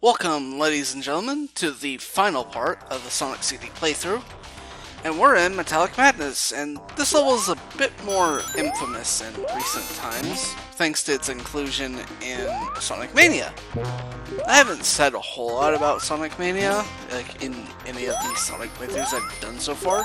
Welcome, ladies and gentlemen, to the final part of the Sonic CD playthrough. And we're in Metallic Madness, and this level is a bit more infamous in recent times, thanks to its inclusion in Sonic Mania. I haven't said a whole lot about Sonic Mania, like in any of these Sonic playthroughs I've done so far,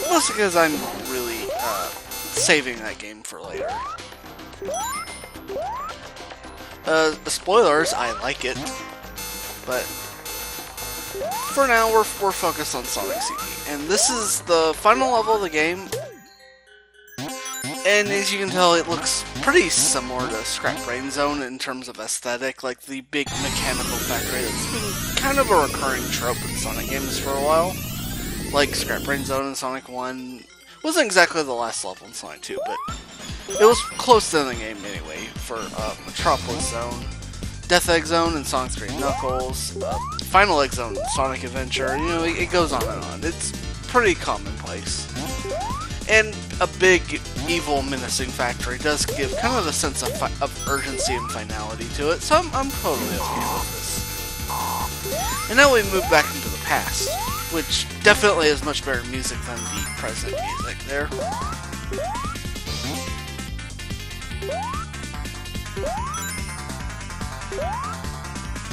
mostly because I'm really saving that game for later. Spoilers, I like it, but for now we're focused on Sonic CD. And this is the final level of the game, and as you can tell, it looks pretty similar to Scrap Brain Zone in terms of aesthetic, like the big mechanical factory that's been kind of a recurring trope in Sonic games for a while. Like Scrap Brain Zone in Sonic 1 wasn't exactly the last level in Sonic 2, but it was close to the game anyway for Metropolis Zone, Death Egg Zone in Sonic 3 Knuckles, Final Egg Zone in Sonic Adventure. You know, it goes on and on. It's pretty commonplace. And a big, evil, menacing factory does give kind of a sense of urgency and finality to it, so I'm totally okay with this. And now we move back into the past, which definitely has much better music than the present music there.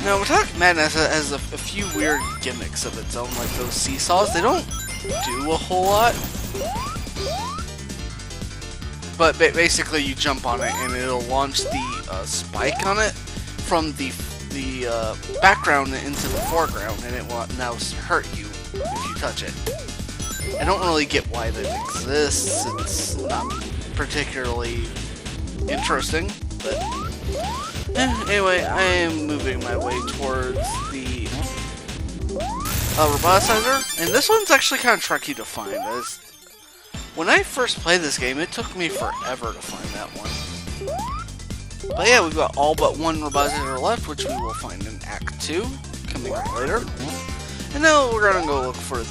Now, Metallic Madness has a few weird gimmicks of its own, like those seesaws. They don't do a whole lot, but basically you jump on it and it'll launch the spike on it from the background into the foreground, and it will now hurt you if you touch it. I don't really get why that exists. It's not particularly interesting, but anyway, I am moving my way towards the Robotniker, and this one's actually kind of tricky to find. As when I first played this game, it took me forever to find that one. But yeah, we've got all but one Robotniker left, which we will find in Act 2, coming up later. And now we're gonna go look for...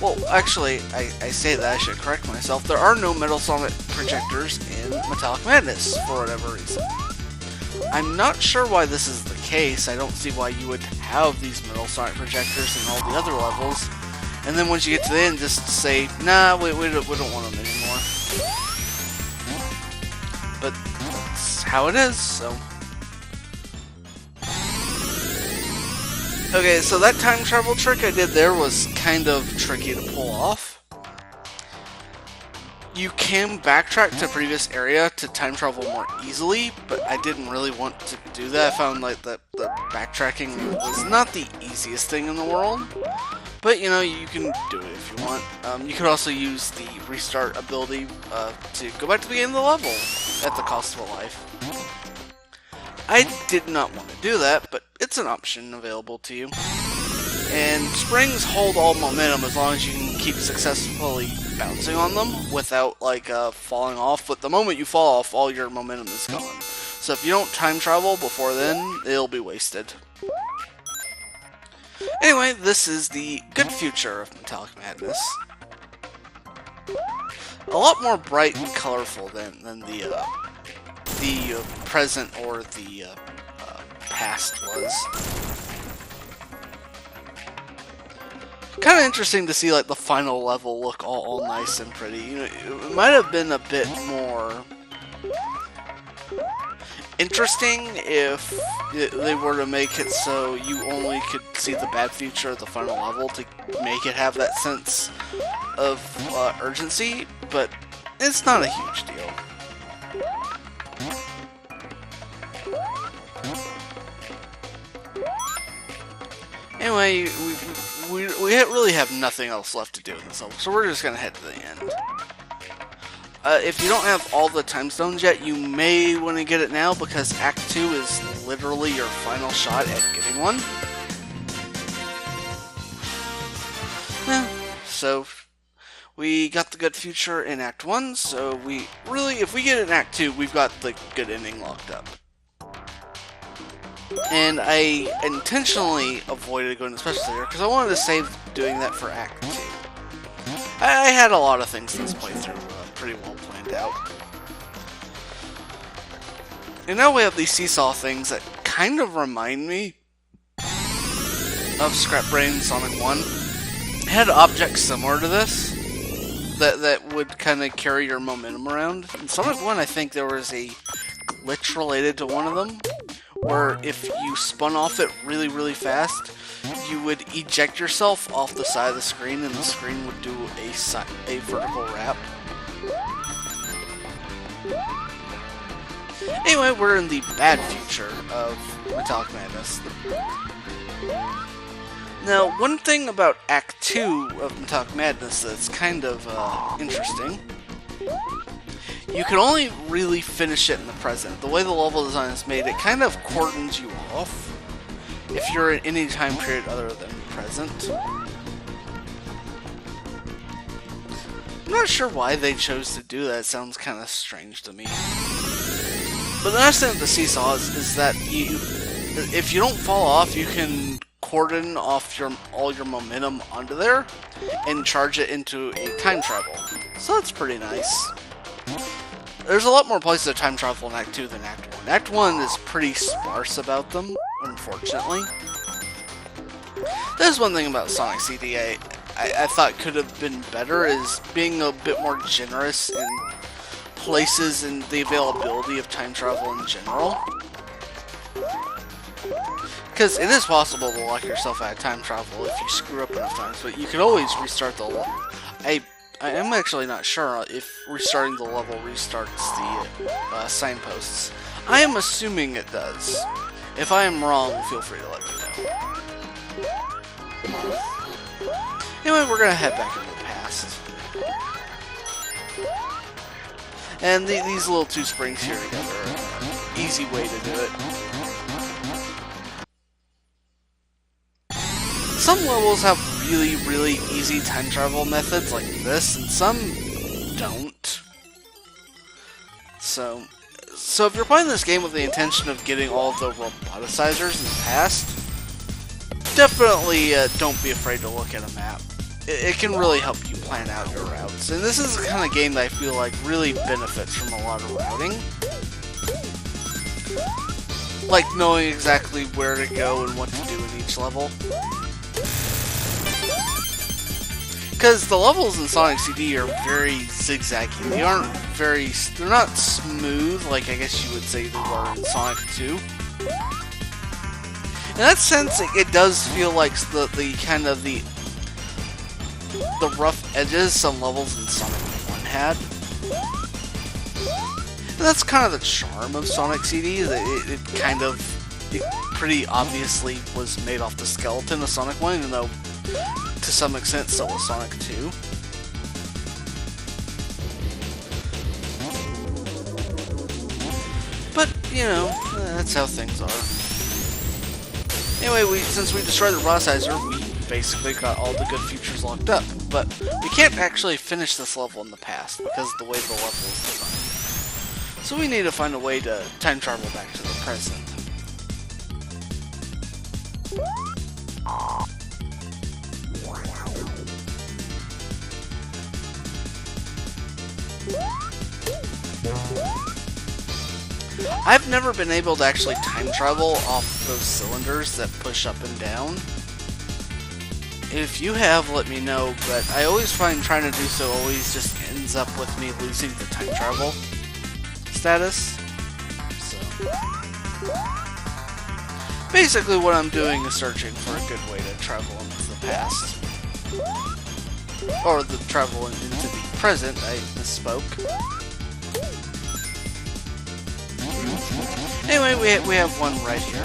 Well, actually, I say that, I should correct myself. There are no Metal Sonic projectors in Metallic Madness, for whatever reason. I'm not sure why this is the case. I don't see why you would have these Metal Sonic projectors in all the other levels, and then once you get to the end, just say, nah, we don't want them anymore. But that's how it is, so... Okay, so that time travel trick I did there was kind of tricky to pull off. You can backtrack to a previous area to time travel more easily, but I didn't really want to do that. I found like that the backtracking was not the easiest thing in the world, but you know, you can do it if you want. You could also use the restart ability to go back to the beginning of the level at the cost of a life. I did not want to do that, but it's an option available to you. And springs hold all momentum as long as you can keep successfully bouncing on them without like falling off. But the moment you fall off, all your momentum is gone. So if you don't time travel before then, it'll be wasted. Anyway, this is the good future of Metallic Madness. A lot more bright and colorful than the present or the past was. Kind of interesting to see like the final level look all nice and pretty. You know, it might have been a bit more interesting if they were to make it so you only could see the bad future of the final level to make it have that sense of urgency, but it's not a huge deal. Anyway, we really have nothing else left to do in this level, so we're just gonna head to the end. If you don't have all the time stones yet, you may want to get it now, because Act 2 is literally your final shot at getting one. So, we got the good future in Act 1, so if we get it in Act 2, we've got the good ending locked up. And I intentionally avoided going to Special Theater because I wanted to save doing that for Act 2. I had a lot of things in this playthrough pretty well planned out. And now we have these seesaw things that kind of remind me of Scrap Brain Sonic 1 had objects similar to this that would kind of carry your momentum around. In Sonic 1, I think there was a glitch related to one of them, where if you spun off it really, really fast, you would eject yourself off the side of the screen, and the screen would do a vertical wrap. Anyway, we're in the bad future of Metallic Madness. Now, one thing about Act 2 of Metallic Madness that's kind of interesting, you can only really finish it in the present. The way the level design is made, it kind of cordons you off if you're in any time period other than present. I'm not sure why they chose to do that. It sounds kind of strange to me. But the nice thing with the seesaw is that if you don't fall off, you can cordon off all your momentum onto there and charge it into a time travel. So that's pretty nice. There's a lot more places to time travel in Act 2 than Act 1. Act 1 is pretty sparse about them, unfortunately. There's one thing about Sonic CD I thought could have been better, is being a bit more generous in places and the availability of time travel in general. Because it is possible to lock yourself out of time travel if you screw up enough times, but you can always restart the level. I am actually not sure if restarting the level restarts the signposts. I am assuming it does. If I am wrong, feel free to let me know. Anyway, we're gonna head back into the past. And these little two springs here together are an easy way to do it. Some levels have really, really easy time travel methods like this, and some don't. So if you're playing this game with the intention of getting all the roboticizers in the past, definitely don't be afraid to look at a map. It can really help you plan out your routes. And this is the kind of game that I feel like really benefits from a lot of routing. Like knowing exactly where to go and what to do in each level. Because the levels in Sonic CD are very zigzaggy. They're not smooth like I guess you would say they were in Sonic 2. In that sense, it does feel like the kind of the rough edges some levels in Sonic 1 had. And that's kind of the charm of Sonic CD. It pretty obviously was made off the skeleton of Sonic 1, even though to some extent so was Sonic 2. But, you know, that's how things are. Anyway, since we destroyed the Robotizer, we basically got all the good features locked up. But we can't actually finish this level in the past because of the way the level is designed. So we need to find a way to time travel back to the present. I've never been able to actually time travel off those cylinders that push up and down. If you have, let me know, but I always find trying to do so always just ends up with me losing the time travel status. So basically what I'm doing is searching for a good way to travel into the past. Or the travel into the present, I misspoke. Anyway, we have one right here.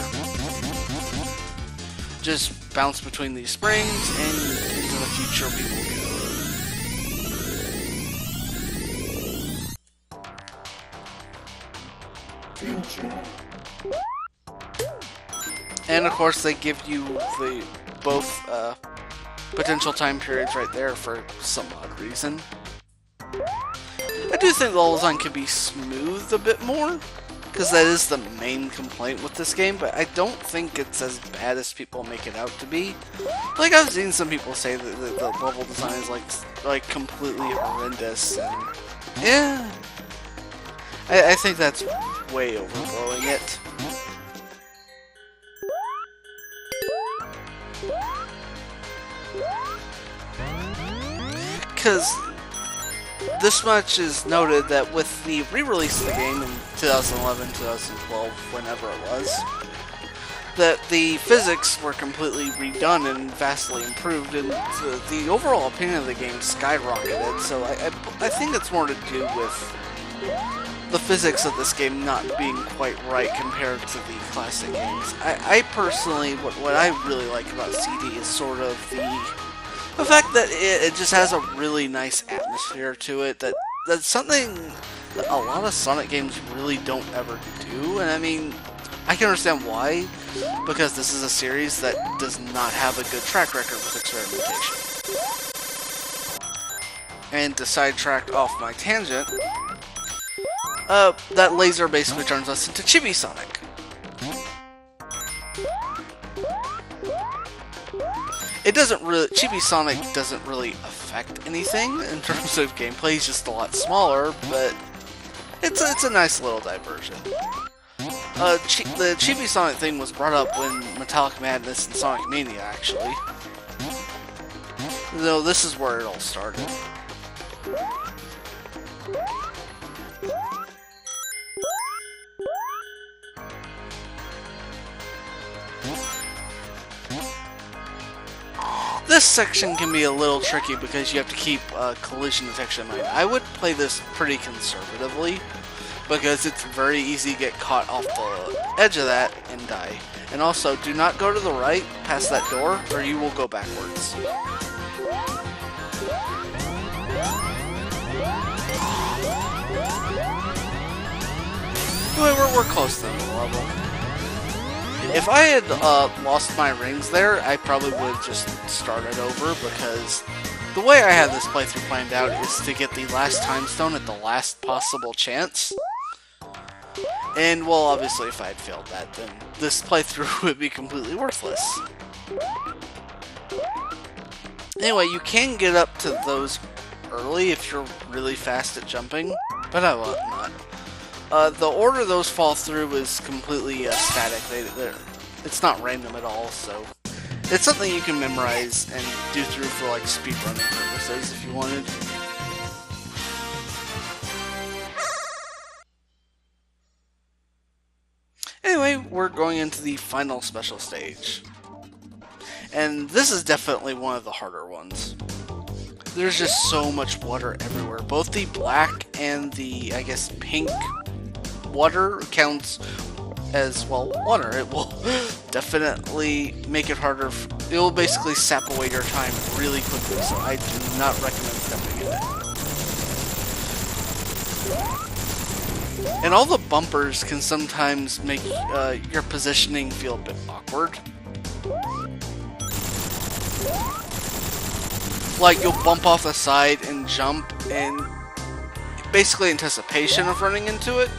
Just bounce between these springs, and into the future we will go. And of course they give you both potential time periods right there for some odd reason. I do think the level design could be smoothed a bit more, because that is the main complaint with this game, but I don't think it's as bad as people make it out to be. Like, I've seen some people say that the level design is like completely horrendous, and yeah, I think that's way overblowing it. Because this much is noted that with the re-release of the game in 2011, 2012, whenever it was, that the physics were completely redone and vastly improved, and the overall opinion of the game skyrocketed. So I think it's more to do with the physics of this game not being quite right compared to the classic games. I personally, what I really like about CD is sort of the fact that it just has a really nice atmosphere to it. That's something that a lot of Sonic games really don't ever do, and I mean, I can understand why, because this is a series that does not have a good track record with experimentation. And to sidetrack off my tangent, that laser basically turns us into Chibi Sonic. It doesn't really, Chibi Sonic doesn't really affect anything in terms of gameplay. He's just a lot smaller, but it's a nice little diversion. The Chibi Sonic thing was brought up when Metallic Madness and Sonic Mania, actually. Though this is where it all started. This section can be a little tricky because you have to keep collision detection in mind. I would play this pretty conservatively because it's very easy to get caught off the edge of that and die. And also, do not go to the right past that door or you will go backwards. Anyway, we're close to the level. If I had lost my rings there, I probably would have just started over, because the way I had this playthrough planned out is to get the last time stone at the last possible chance. And, well, obviously if I had failed that, then this playthrough would be completely worthless. Anyway, you can get up to those early if you're really fast at jumping, but I will not. The order those fall through is completely static. It's not random at all, so it's something you can memorize and do through for like speedrunning purposes if you wanted. Anyway, we're going into the final special stage. And this is definitely one of the harder ones. There's just so much water everywhere. Both the black and the, I guess, pink water counts as, well, water. It will definitely make it harder. It will basically sap away your time really quickly, so I do not recommend stepping in it. And all the bumpers can sometimes make your positioning feel a bit awkward. Like, you'll bump off the side and jump, and basically anticipation of running into it,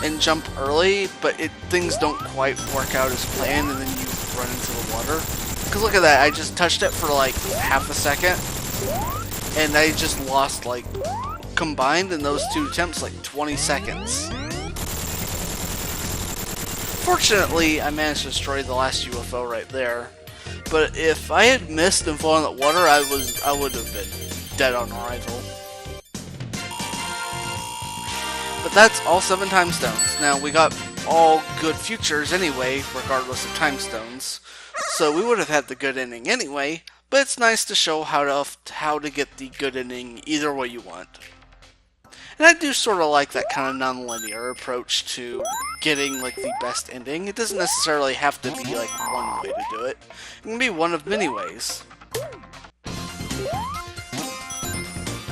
and jump early, but things don't quite work out as planned, and then you run into the water. Because look at that, I just touched it for like half a second, and I just lost, like, combined in those two attempts, like 20 seconds. Fortunately, I managed to destroy the last UFO right there. But if I had missed and fallen in that water, I would have been dead on arrival. But that's all 7 time stones. Now, we got all good futures anyway, regardless of time stones. So we would have had the good ending anyway, but it's nice to show how to get the good ending either way you want. And I do sort of like that kind of non-linear approach to getting, like, the best ending. It doesn't necessarily have to be, like, one way to do it. It can be one of many ways.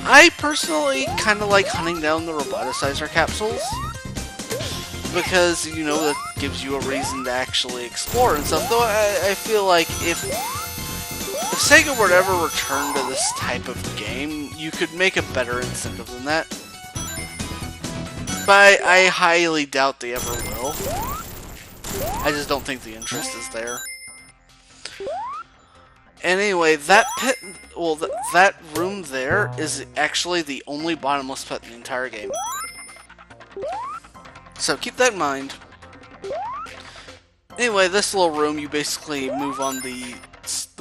I personally kind of like hunting down the roboticizer capsules, because, you know, that gives you a reason to actually explore and stuff. Though I feel like if Sega were to ever return to this type of game, you could make a better incentive than that. But I highly doubt they ever will. I just don't think the interest is there. And anyway, that pit, well, that room there is actually the only bottomless pit in the entire game. So keep that in mind. Anyway, this little room, you basically move on the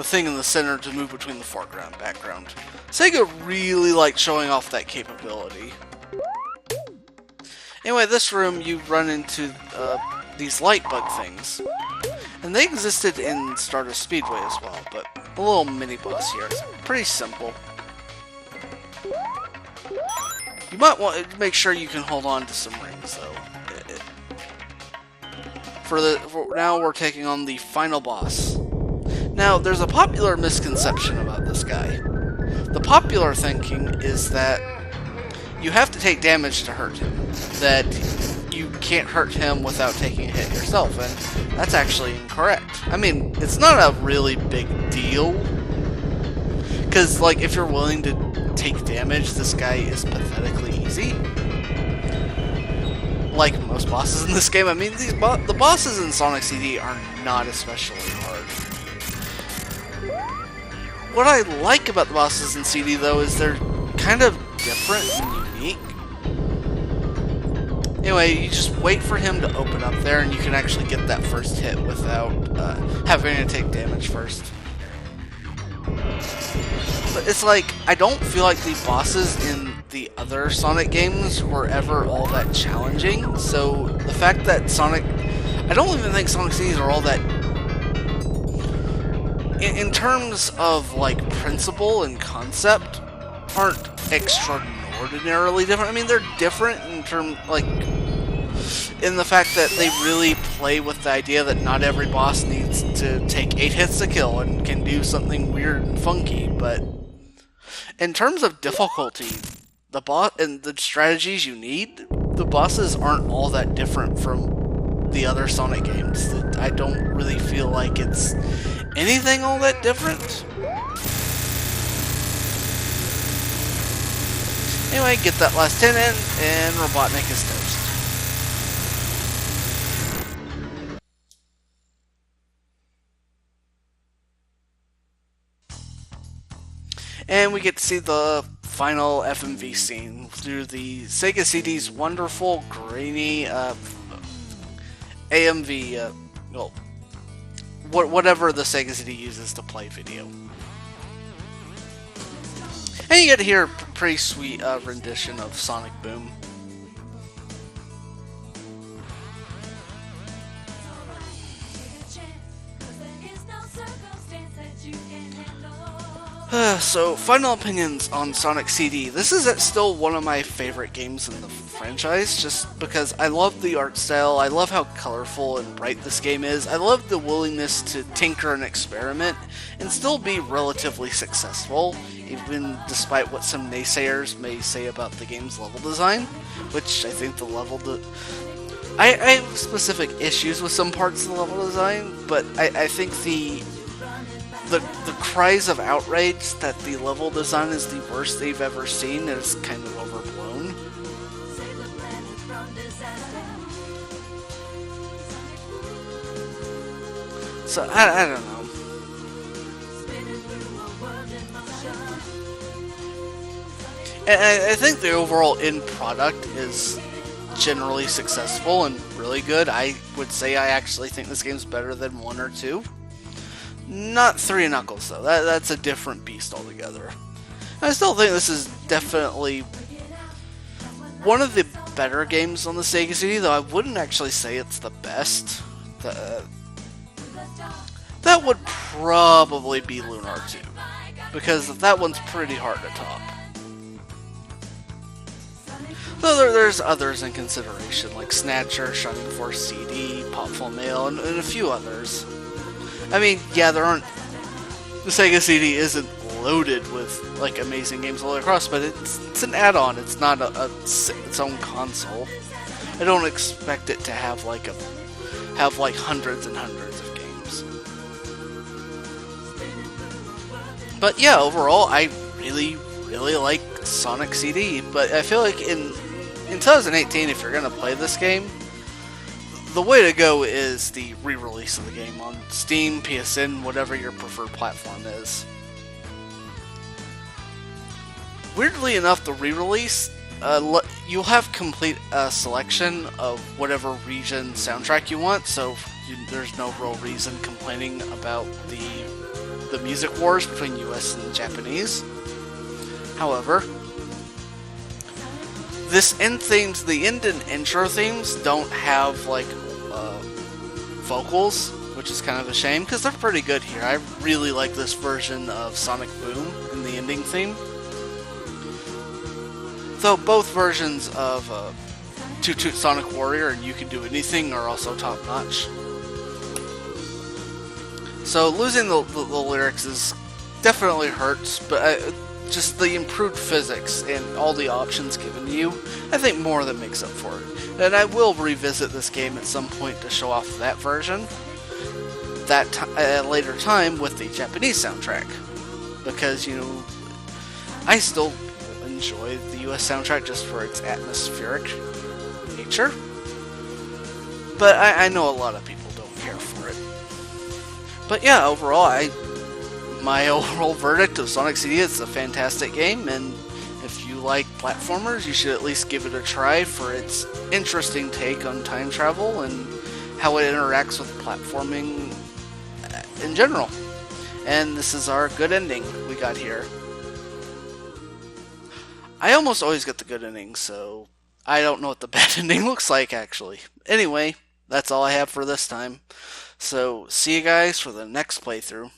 the thing in the center to move between the foreground and background. Sega really liked showing off that capability. Anyway, this room you run into these light bug things. And they existed in Stardust Speedway as well, but a little mini boss here. It's pretty simple. You might want to make sure you can hold on to some rings, though. For now, we're taking on the final boss. Now, there's a popular misconception about this guy. The popular thinking is that you have to take damage to hurt him. That you can't hurt him without taking a hit yourself, and that's actually incorrect. I mean, it's not a really big deal. Because, like, if you're willing to take damage, this guy is pathetically easy. Like most bosses in this game. I mean, the bosses in Sonic CD are not especially hard. What I like about the bosses in CD, though, is they're kind of different and unique. Anyway, you just wait for him to open up there, and you can actually get that first hit without having to take damage first. But it's like, I don't feel like the bosses in the other Sonic games were ever all that challenging, so the fact that I don't even think Sonic CDs are all that... In terms of, like, principle and concept, aren't extraordinarily different. I mean, they're different in terms, like, in the fact that they really play with the idea that not every boss needs to take 8 hits to kill and can do something weird and funky, but in terms of difficulty, the boss and the strategies you need, the bosses aren't all that different from the other Sonic games. I don't really feel like it's anything all that different. Anyway, get that last 10 in, and Robotnik is toast. And we get to see the final FMV scene through the Sega CD's wonderful, grainy AMV, well, whatever the Sega CD uses to play video. And you get to hear a pretty sweet rendition of Sonic Boom. So, final opinions on Sonic CD. This is still one of my favorite games in the franchise, just because I love the art style, I love how colorful and bright this game is, I love the willingness to tinker and experiment, and still be relatively successful, even despite what some naysayers may say about the game's level design, which I think the level... I have specific issues with some parts of the level design, but I think the cries of outrage that the level design is the worst they've ever seen is kind of overblown. So, I don't know. And I think the overall end product is generally successful and really good. I would say I actually think this game's better than 1 or 2. Not 3 Knuckles, though. That's a different beast altogether. I still think this is definitely one of the better games on the Sega CD, though I wouldn't actually say it's the best. That would probably be Lunar 2, because that one's pretty hard to top. Though there's others in consideration, like Snatcher, Shining Force CD, Popful Mail, and a few others. I mean, yeah, the Sega CD isn't loaded with, like, amazing games all the way across, but it's an add-on, it's not its own console. I don't expect it to have, like, hundreds and hundreds of games. But yeah, overall, I really, really like Sonic CD, but I feel like in 2018, if you're gonna play this game, the way to go is the re-release of the game on Steam, PSN, whatever your preferred platform is. Weirdly enough, the re-release, you'll have complete selection of whatever region soundtrack you want, so there's no real reason complaining about the the music wars between US and Japanese. However, the end and intro themes don't have like vocals, which is kind of a shame because they're pretty good here. I really like this version of Sonic Boom in the ending theme. Though both versions of Toot Toot Sonic Warrior and You Can Do Anything are also top notch. So losing the lyrics is definitely hurts, but just the improved physics and all the options given to you, I think more than makes up for it. And I will revisit this game at some point to show off that version at a later time with the Japanese soundtrack. Because, you know, I still enjoy the US soundtrack just for its atmospheric nature. But I know a lot of people don't care for it. But yeah, overall, my overall verdict of Sonic CD, it's a fantastic game, and if you like platformers, you should at least give it a try for its interesting take on time travel and how it interacts with platforming in general. And this is our good ending we got here. I almost always get the good ending, so I don't know what the bad ending looks like, actually. Anyway, that's all I have for this time. So, see you guys for the next playthrough.